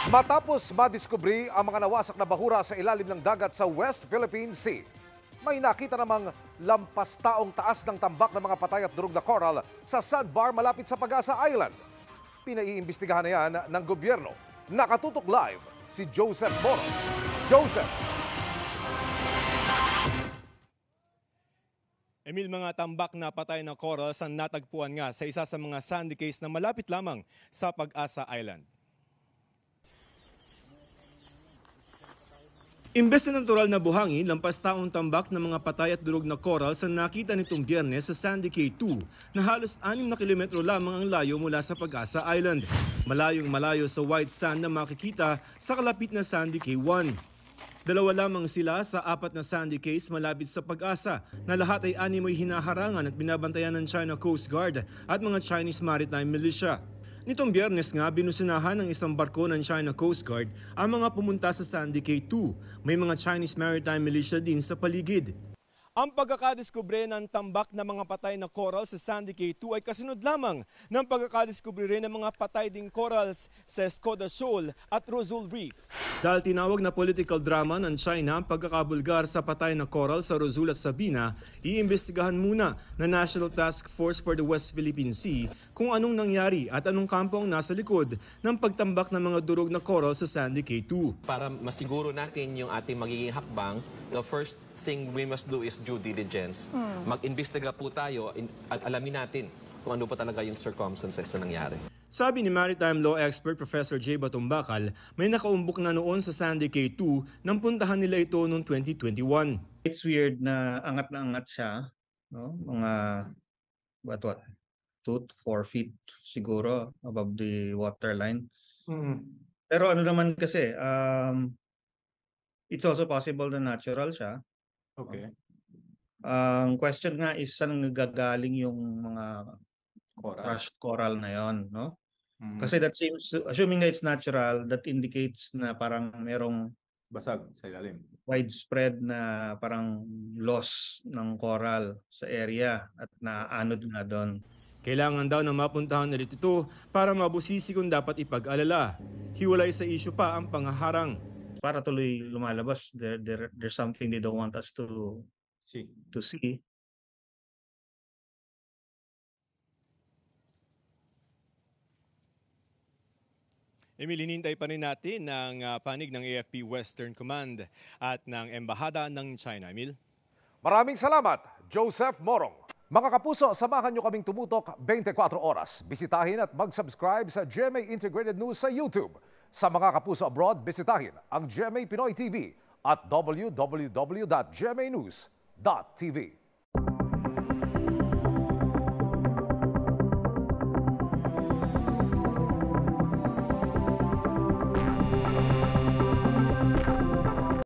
Matapos madiskubri ang mga nawasak na bahura sa ilalim ng dagat sa West Philippine Sea, may nakita namang lampas taong taas ng tambak ng mga patay at durog na coral sa sandbar malapit sa Pag-asa Island. Pinaiimbestigahan na yan ng gobyerno. Nakatutok live si Joseph Moros. Joseph! Emil, mga tambak na patay na corals ang natagpuan nga sa isa sa mga sandy cays na malapit lamang sa Pag-asa Island. Imbes na natural na buhangin, lampas taong tambak ng mga patay at durog na corals ang nakita nitong Biyernes sa Sandy Cay 2 na halos 6 na kilometro lamang ang layo mula sa Pag-asa Island. Malayong malayo sa white sand na makikita sa kalapit na Sandy Cay 1. Dalawa lamang sila sa 4 na Sandy Cays malapit sa Pag-asa na lahat ay animoy hinaharangan at binabantayan ng China Coast Guard at mga Chinese Maritime Militia. Nitong Biyernes nga, binusinahan ng isang barko ng China Coast Guard ang mga pumunta sa Sandy Cay 2. May mga Chinese Maritime Militia din sa paligid. Ang pagkakadiskubre ng tambak na mga patay na coral sa Sandy Cay 2 ay kasunod lamang ng pagkakadiskubre rin ng mga patay ding corals sa Escoda Shoal at Rosul Reef. Dahil tinawag na political drama ng China ang pagkakabulgar sa patay na coral sa Rosul at Sabina, iimbestigahan muna ng National Task Force for the West Philippine Sea kung anong nangyari at anong kampo ang nasa likod ng pagtambak ng mga durog na coral sa Sandy Cay 2. Para masiguro natin yung ating magiging hakbang, the first thing we must do is due diligence. Mag-imbestiga po tayo at alamin natin kung ano pa talaga yung circumstances na nangyari. Sabi ni maritime law expert Professor J. Batumbakal, may nakaumbok na noon sa Sandy Cay 2 nang puntahan nila ito noong 2021. It's weird na angat siya, no? Mga 2 to 4 feet siguro above the waterline. Pero ano naman kasi, it's also possible na natural siya. Okay. Ang question nga is saan nagagaling yung mga crushed coral na yon, no? Kasi that seems, assuming that it's natural, that indicates na parang merong Basag sa ilalim. widespread na parang loss ng coral sa area at naanod nga doon. Kailangan daw na mapuntahan ulit ito para mabusisi kung dapat ipag-alala. Hiwalay sa isyu pa ang pangaharang. Para tuloy lumalabas, there's something they don't want us to see. Emil, hinintay pa rin natin ng panig ng AFP Western Command at ng Embahada ng China. Emil? Maraming salamat, Joseph Morong. Mga kapuso, samahan nyo kaming tumutok 24 oras. Bisitahin at mag-subscribe sa GMA Integrated News sa YouTube. Sa mga kapuso abroad, bisitahin ang GMA Pinoy TV at www.gmanews.tv.